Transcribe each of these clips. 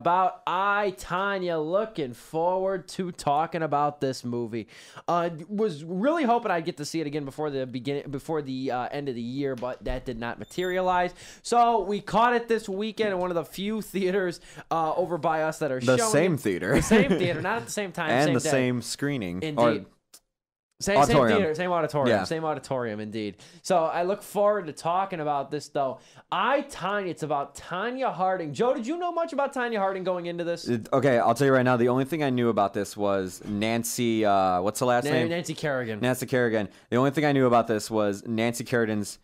Tonya, looking forward to talking about this movie. Was really hoping I'd get to see it again before the end of the year, but that did not materialize. So we caught it this weekend in one of the few theaters over by us that are showing the same theater, not at the same time, and same the day. Same screening. Indeed. Same theater, same auditorium, yeah. Same auditorium, indeed. So I look forward to talking about this, though. It's about Tonya Harding. Joe, did you know much about Tonya Harding going into this? Okay, I'll tell you right now, the only thing I knew about this was Nancy, what's the last name? Nancy Kerrigan. Nancy Kerrigan. The only thing I knew about this was Nancy Kerrigan's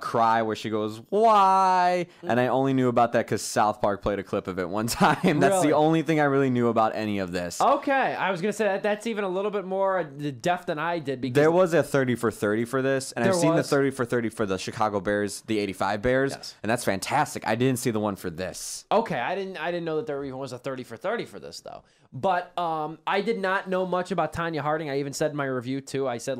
cry where she goes, why? And I only knew about that because South Park played a clip of it one time. That's Really? the only thing I really knew about any of this. Okay, I was going to say that's even a little bit more depth than I did. Because there was a 30 for 30 for this, and I've seen the was? 30 for 30 for the Chicago Bears, the 85 Bears, Yes. and that's fantastic. I didn't see the one for this. Okay, I didn't know that there even was a 30 for 30 for this, though. But I did not know much about Tonya Harding. I even said in my review, too, I said,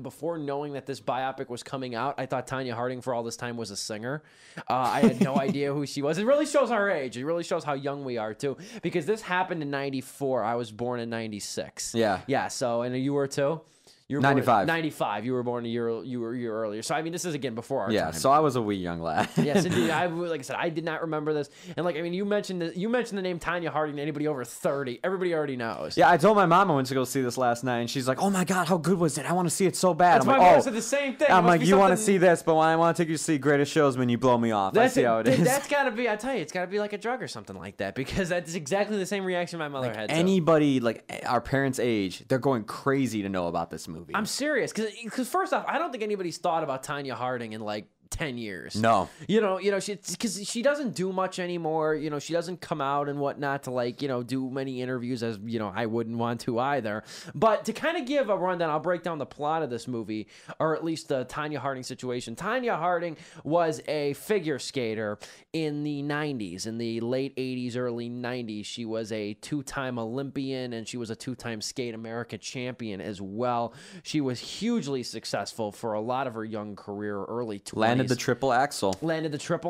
before knowing that this biopic was coming out, I thought Tonya Harding for all this time was a singer. I had no idea who she was. It really shows our age. It really shows how young we are, too, because this happened in 94. I was born in 96. Yeah. Yeah, so, and you were, too? You were 95. 95. You were born a year earlier. So, I mean, this is, again, before our time. Yeah, so I was a wee young lad. Yes, indeed. Like I said, I did not remember this. And, you mentioned the name Tonya Harding to anybody over 30. Everybody already knows. Yeah, I told my mom I went to go see this last night, and she's like, oh, my God, how good was it? I want to see it so bad. That's I'm my like, mom said the same thing. I'm like, you want to see this, but when I want to take you to see Greatest Showsman, you blow me off. I see how it is. That's got to be, I tell you, it's got to be like a drug or something like that, because that's exactly the same reaction my mother had. Anybody, our parents' age, they're going crazy to know about this movie. I'm serious. Because first off, I don't think anybody's thought about Tonya Harding in 10 years. No. Because she doesn't do much anymore. She doesn't come out and whatnot to do many interviews, as I wouldn't want to either. But to kind of give a rundown, I'll break down the plot of this movie, or at least the Tonya Harding situation. Tonya Harding was a figure skater in the 90s, in the late 80s, early 90s. She was a two-time Olympian, and she was a two-time Skate America champion as well. She was hugely successful for a lot of her young career, early 20s. Landed the triple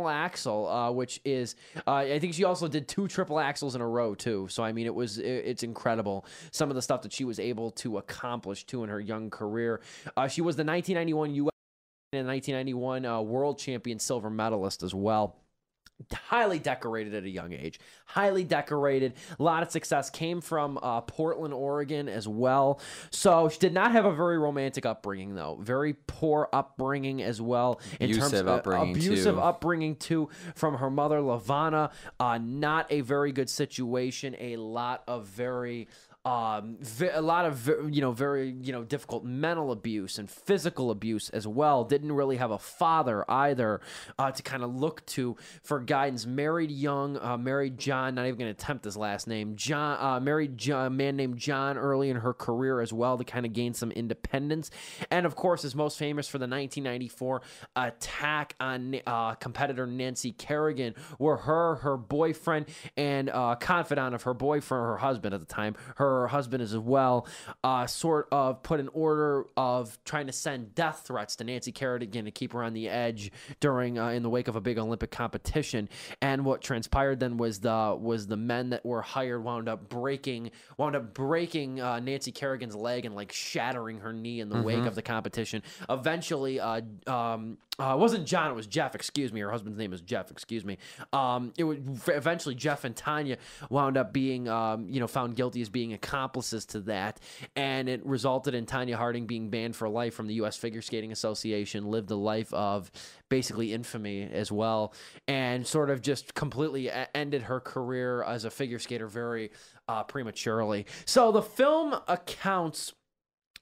axel, which is, I think she also did 2 triple axels in a row too. So I mean, it's incredible some of the stuff that she was able to accomplish too in her young career. She was the 1991 U.S. and 1991 world champion silver medalist as well. Highly decorated at a young age. Highly decorated. A lot of success. Came from Portland, Oregon as well. So she did not have a very romantic upbringing, though. Very poor upbringing as well. Abusive upbringing, too, from her mother, Lavana. Not a very good situation. A lot of very difficult mental abuse and physical abuse as well. Didn't really have a father either to kind of look to for guidance. Married young, married John, not even going to attempt his last name. Married John, a man named John early in her career as well to kind of gain some independence. And of course is most famous for the 1994 attack on competitor Nancy Kerrigan, where her boyfriend and confidant of her boyfriend, her husband at the time, her husband as well, sort of put an order of trying to send death threats to Nancy Kerrigan to keep her on the edge during in the wake of a big Olympic competition. And what transpired then was the men that were hired wound up breaking Nancy Kerrigan's leg and shattering her knee in the wake of the competition. Eventually, it wasn't John, it was Jeff. Excuse me, her husband's name is Jeff. Excuse me. It was eventually Jeff and Tonya wound up being found guilty as being accomplices to that, and it resulted in Tonya Harding being banned for life from the U.S. Figure Skating Association. Lived a life of basically infamy as well, and sort of just completely ended her career as a figure skater very prematurely. So the film accounts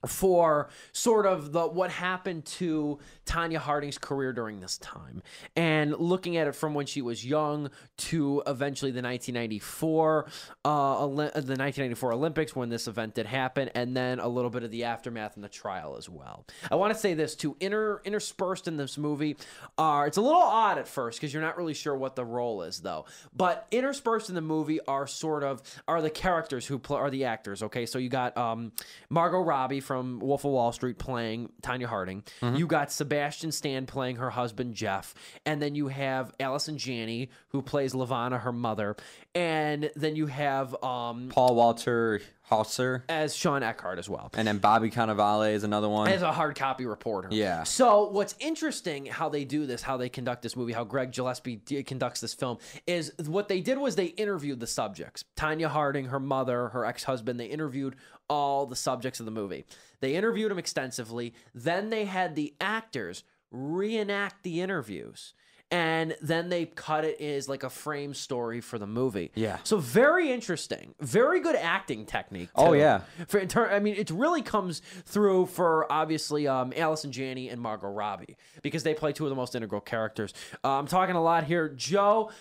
for sort of what happened to Tonya Harding's career during this time, and looking at it from when she was young to eventually the 1994 Olympics, when this event did happen, and then a little bit of the aftermath and the trial as well. I want to say this too, interspersed in this movie it's a little odd at first because you're not really sure what the role is though, but interspersed in the movie are the characters who are the actors. Okay, so you got Margot Robbie from Wolf of Wall Street playing Tonya Harding. You got Sebastian Stan playing her husband, Jeff. And then you have Allison Janney, who plays Lavana, her mother. And then you have Paul Walter Hauser as Sean Eckhart as well. And then Bobby Cannavale is another one. As a hard copy reporter. Yeah. So what's interesting how they do this, how they conduct this movie, how Greg Gillespie conducts this film, is what they did was they interviewed the subjects. Tonya Harding, her mother, her ex-husband, they interviewed all the subjects of the movie. They interviewed them extensively. Then they had the actors reenact the interviews. And then they cut it as like a frame story for the movie. Yeah. So very interesting. Very good acting technique, too. Oh, yeah. I mean, it really comes through for, obviously, Allison Janney and Margot Robbie, because they play two of the most integral characters. I'm talking a lot here. Joe,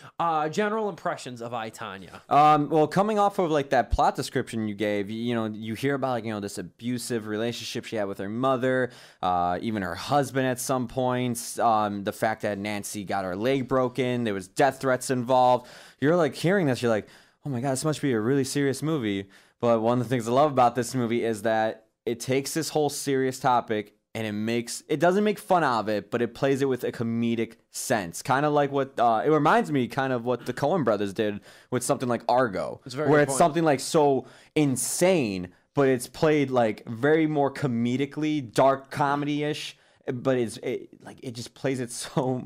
general impressions of I, Tonya. Well, coming off of like that plot description you gave, you hear about like, this abusive relationship she had with her mother, even her husband at some points, the fact that Nancy got her leg broken, there was death threats involved. You're like hearing this, you're like, oh my God, this must be a really serious movie. But one of the things I love about this movie is that it takes this whole serious topic and it doesn't make fun of it, but it plays it with a comedic sense. Kind of like what, it reminds me kind of what the Coen brothers did with something like Argo, where it's something like so insane, but it's played like very more comedically, dark comedy-ish. But it just plays it so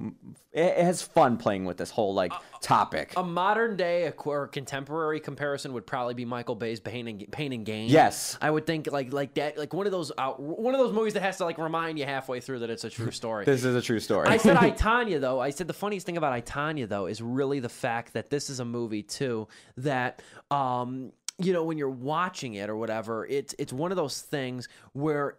it has fun playing with this whole like topic. A modern day or contemporary comparison would probably be Michael Bay's Pain and Gain. Yes, I would think like that, like one of those movies that has to like remind you halfway through that it's a true story. This is a true story. I said I, Tonya though. I said the funniest thing about I, Tonya though is really the fact that this is a movie too that when you're watching it or whatever, it's one of those things where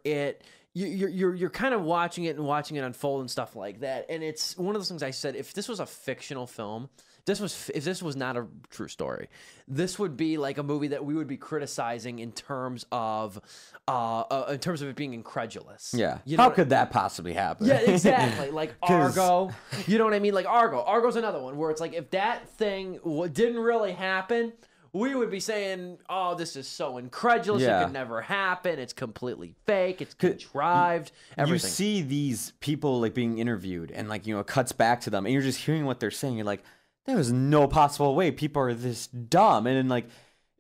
you're kind of watching it unfold and stuff like that. And it's one of those things I said, if this was a fictional film, if this was not a true story, this would be like a movie that we would be criticizing in terms of it being incredulous. Yeah. How could that possibly happen? Yeah, exactly. Like Argo. You know what I mean? Like Argo. Argo's another one where it's like, if that thing didn't really happen, we would be saying, oh, this is so incredulous. Yeah. It could never happen. It's completely fake. It's contrived. Everything. You see these people like being interviewed and like, it cuts back to them and you're just hearing what they're saying. You're like, there is no possible way people are this dumb. And then like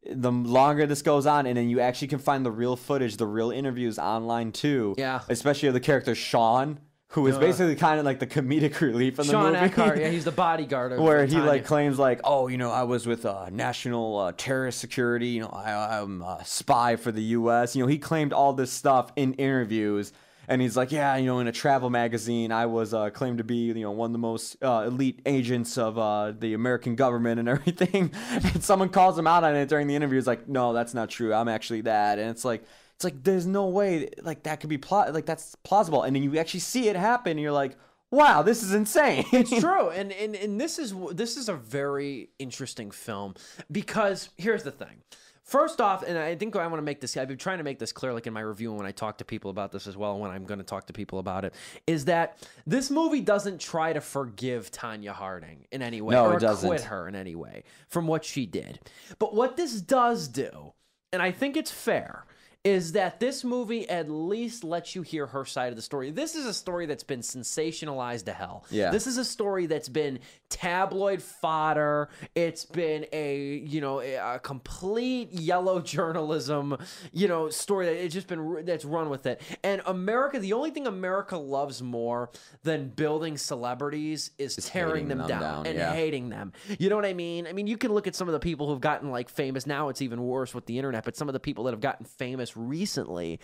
the longer this goes on and then you actually can find the real footage, the real interviews online too. Yeah. Especially of the character Sean, who is basically kind of like the comedic relief in the movie. Sean Eckhart, yeah, he's the bodyguard of where he Tonya. like claims like, oh, I was with national terrorist security. I'm a spy for the U.S. He claimed all this stuff in interviews, and he's like, yeah, in a travel magazine, I was claimed to be one of the most elite agents of the American government and everything. And someone calls him out on it during the interview. He's like, no, that's not true. I'm actually that. And it's like there's no way like that could be that's plausible. And then you actually see it happen and you're like, wow, this is insane. It's true. And this is a very interesting film because here's the thing. First off, and I think I want to make this, I've been trying to make this clear like in my review and when I talk to people about this as well, and when I'm going to talk to people about it, is that this movie doesn't try to forgive Tonya Harding in any way or acquit her in any way from what she did. But what this does do, and I think it's fair, is that this movie at least lets you hear her side of the story. This is a story that's been sensationalized to hell. Yeah. This is a story that's been tabloid fodder. It's been a complete yellow journalism, story that it's just been that's run with it. And America, the only thing America loves more than building celebrities is tearing them down and hating them. You know what I mean? I mean, you can look at some of the people who've gotten like famous. Now it's even worse with the internet, but some of the people that have gotten famous recently,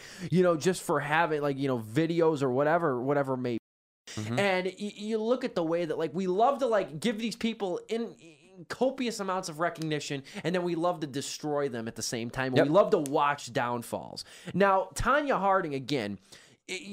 just for having like, videos or whatever may be. Mm-hmm. And you look at the way that like we love to like give these people in copious amounts of recognition and then we love to destroy them at the same time. Yep. We love to watch downfalls. Now, Tonya Harding, again,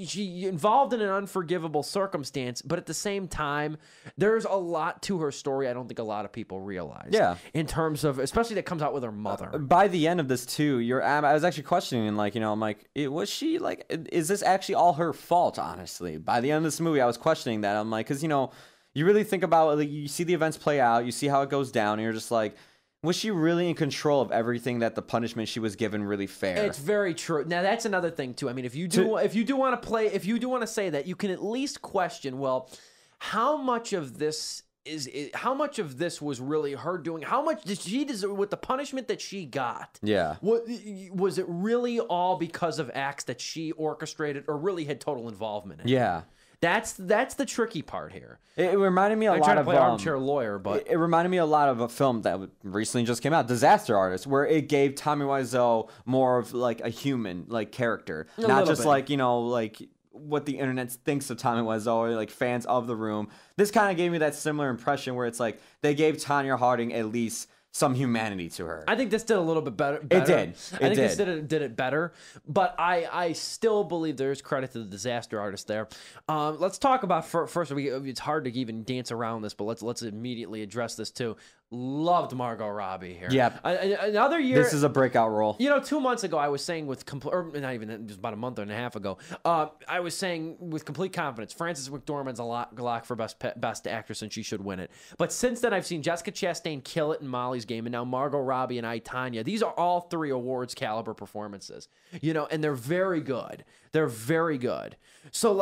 she involved in an unforgivable circumstance, but at the same time, there's a lot to her story I don't think a lot of people realize. Yeah. In terms of, especially that comes out with her mother. By the end of this too, I was actually questioning, like, I'm like, was she like, is this actually all her fault, honestly? By the end of this movie, I was questioning that. I'm like, because, you really think about, like, you see the events play out, you see how it goes down, and you're just like, was she really in control of everything that the punishment she was given really fair? It's very true. Now that's another thing too. I mean, if you do want to say that, you can at least question, well, how much of this was really her doing? How much did she deserve with the punishment that she got? Yeah. Was it really all because of acts that she orchestrated or really had total involvement in? Yeah. That's the tricky part here. It reminded me a lot trying to of play armchair lawyer, but it reminded me a lot of a film that recently just came out, Disaster Artist, where it gave Tommy Wiseau more of like a human like character, not just bit. Like like what the internet thinks of Tommy Wiseau or like fans of The Room. This kind of gave me that similar impression where it's like they gave Tonya Harding at least some humanity to her. I think this did a little bit better. It did. I think this did it better, but I still believe there's credit to the Disaster Artist there. Let's talk about first. It's hard to even dance around this, but let's immediately address this too. Loved Margot Robbie here. Yeah. Another year. This is a breakout role. 2 months ago, I was saying or not even, it was about a month and a half ago, I was saying with complete confidence, Frances McDormand's a lock for best actress, and she should win it. But since then, I've seen Jessica Chastain kill it in Molly's Game, and now Margot Robbie and Tonya. These are all 3 awards caliber performances, and they're very good. They're very good. So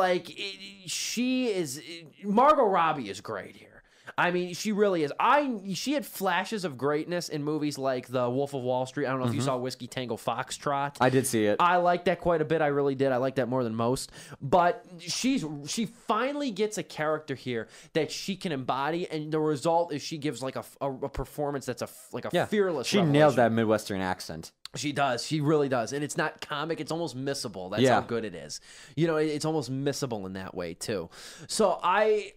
Margot Robbie is great here. I mean, she really is. She had flashes of greatness in movies like The Wolf of Wall Street. I don't know if you saw Whiskey Tango Foxtrot. I did see it. I liked that quite a bit. I really did. I liked that more than most. But she finally gets a character here that she can embody, and the result is she gives like a performance that's a fearless. She nailed that Midwestern accent. She does. She really does. And it's not comic. It's almost missable. That's how good it is. It's almost missable in that way too. So I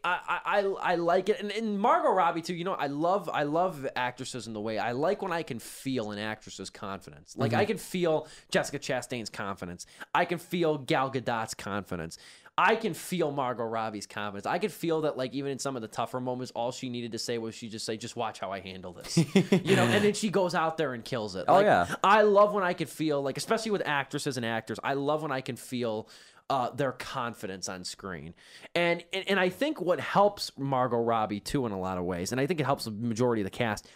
like it. And Margot Robbie too. I love actresses in the way I like when I can feel an actress's confidence. Like I can feel Jessica Chastain's confidence. I can feel Gal Gadot's confidence. I can feel Margot Robbie's confidence. I could feel that, like, even in some of the tougher moments, all she needed to say was just watch how I handle this. And then she goes out there and kills it. I love when I could feel, like, especially with actresses and actors, I love when I can feel their confidence on screen. And I think what helps Margot Robbie, too, in a lot of ways, and I think it helps the majority of the cast,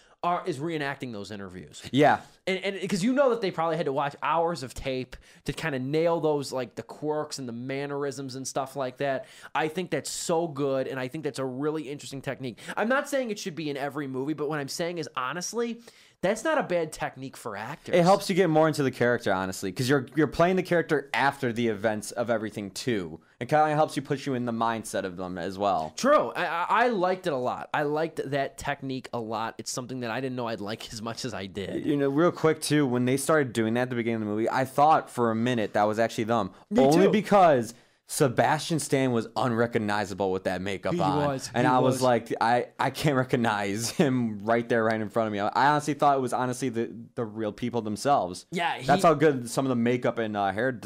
is reenacting those interviews. Yeah. And because that they probably had to watch hours of tape to kind of nail those, like, the quirks and the mannerisms and stuff like that. I think that's so good, and I think that's a really interesting technique. I'm not saying it should be in every movie, but what I'm saying is, honestly, that's not a bad technique for actors. It helps you get more into the character, honestly, because you're playing the character after the events of everything, too. It kind of helps you put you in the mindset of them as well. True. I liked it a lot. I liked that technique a lot. It's something that I didn't know I'd like as much as I did. Real quick, too, when they started doing that at the beginning of the movie, I thought for a minute that was actually them. Only because Sebastian Stan was unrecognizable with that makeup on. I was like, I can't recognize him right in front of me. I honestly thought it was the real people themselves. Yeah. That's how good some of the makeup and hair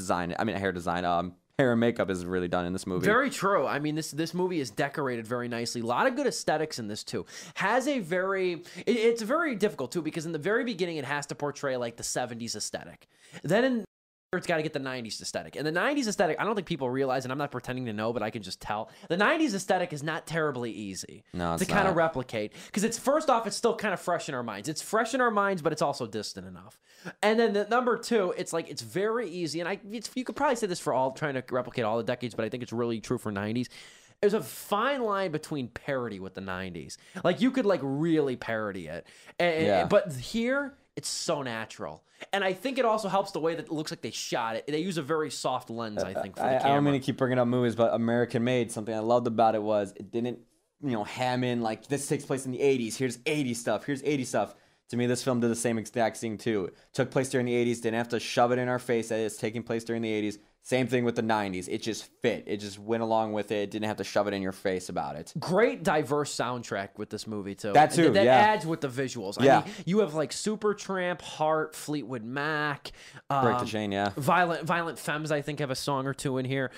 and makeup is really done in this movie. Very true. I mean, this movie is decorated very nicely. A lot of good aesthetics in this too. It's very difficult too, because in the very beginning it has to portray like the 70s aesthetic. Then it's got to get the 90s aesthetic. And the 90s aesthetic, I don't think people realize, and I'm not pretending to know, but I can just tell. The 90s aesthetic is not terribly easy to kind of replicate. Because it's still kind of fresh in our minds. It's fresh in our minds, but it's also distant enough. And then the number 2, it's very easy. And you could probably say this for trying to replicate all the decades, but I think it's really true for 90s. There's a fine line between parody with the 90s. Like, you could really parody it. But here, it's so natural. And I think it also helps the way that it looks like they shot it. They use a very soft lens, I think, for the camera. I don't mean to keep bringing up movies, but American Made, something I loved about it was it didn't, ham in, like, this takes place in the 80s. Here's 80s stuff. Here's 80s stuff. To me, this film did the same exact thing, too. It took place during the 80s. Didn't have to shove it in our face that it's taking place during the 80s. Same thing with the 90s. It just fit. It just went along with it. Didn't have to shove it in your face about it. Great diverse soundtrack with this movie, too. That, too, That adds with the visuals. Yeah. I mean, you have, like, Supertramp, Heart, Fleetwood Mac. Break the Chain, yeah. Violent Femmes, I think, have a song or two in here.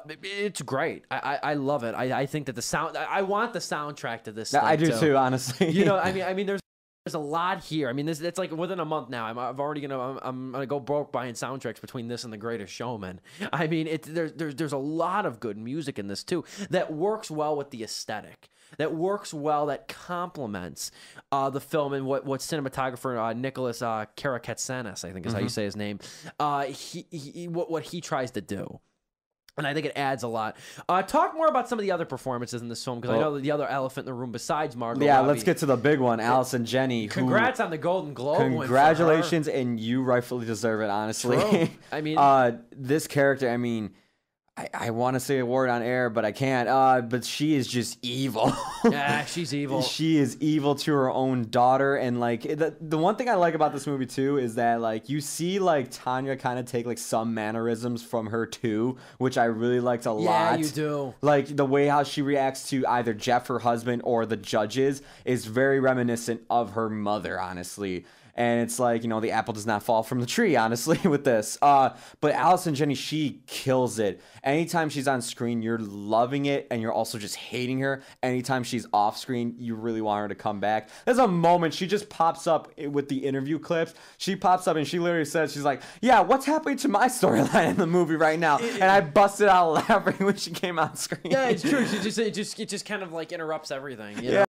It's great. I love it. I think that I want the soundtrack to this thing, I do, too, honestly. I mean, there's There's a lot here. I mean, it's like within a month now. I'm gonna go broke buying soundtracks between this and The Greatest Showman. I mean, there's a lot of good music in this too that works well with the aesthetic. That works well. That complements the film and what cinematographer Nicholas Karakatsanis, I think is how you say his name. What he tries to do. And I think it adds a lot. Talk more about some of the other performances in this film, because I know that the other elephant in the room besides Margot Robbie. Let's get to the big one, Allison Janney. Congrats on the Golden Globe win for her. Congratulations, and you rightfully deserve it, honestly. True. I mean, this character, I mean, I want to say a word on air, but I can't. But she is just evil. Yeah, she's evil. She is evil to her own daughter. And like the one thing I like about this movie too is that like you see like Tonya kind of take like some mannerisms from her too, which I really liked a lot. Yeah, you do. Like the way how she reacts to either Jeff, her husband, or the judges is very reminiscent of her mother, honestly. And it's like, the apple does not fall from the tree, honestly, with this. But Allison Janney, she kills it. Anytime she's on screen, you're loving it, and you're also just hating her. Anytime she's off screen, you really want her to come back. There's a moment, she just pops up with the interview clips. She pops up, and she literally says, she's like, yeah, what's happening to my storyline in the movie right now? And I busted out laughing when she came on screen. Yeah, it's true. It just kind of like interrupts everything. You know?